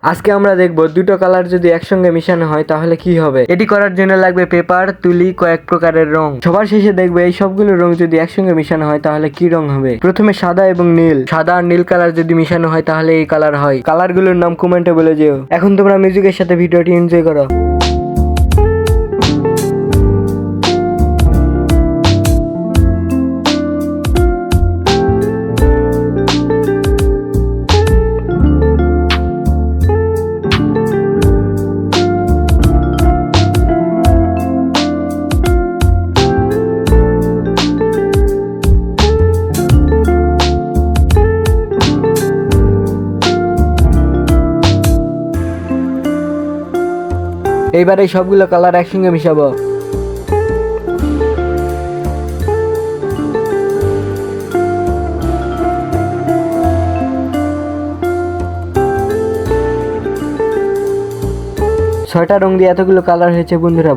আজকে আমরা দেখব দুটো কালার যদি একসঙ্গে মিশানো হয় তাহলে কি হবে। এটি করার জন্য লাগবে পেপার, তুলি, কয়েক প্রকারের রং। সবার শেষে দেখবে এই সবগুলো রং যদি একসঙ্গে মিশানো হয় তাহলে কি রং হবে। প্রথমে সাদা এবং নীল, সাদা আর নীল কালার যদি মিশানো হয় তাহলে এই কালার হয়। কালারগুলোর নাম কমেন্টে বলে যেও। এখন তোমরা মিউজিকের সাথে ভিডিওটি এনজয় করো। এইবার এই সবগুলো কালার একসঙ্গে মিশাবো। ছয়টা রং দিয়ে এতগুলো কালার হয়েছে বন্ধুরা।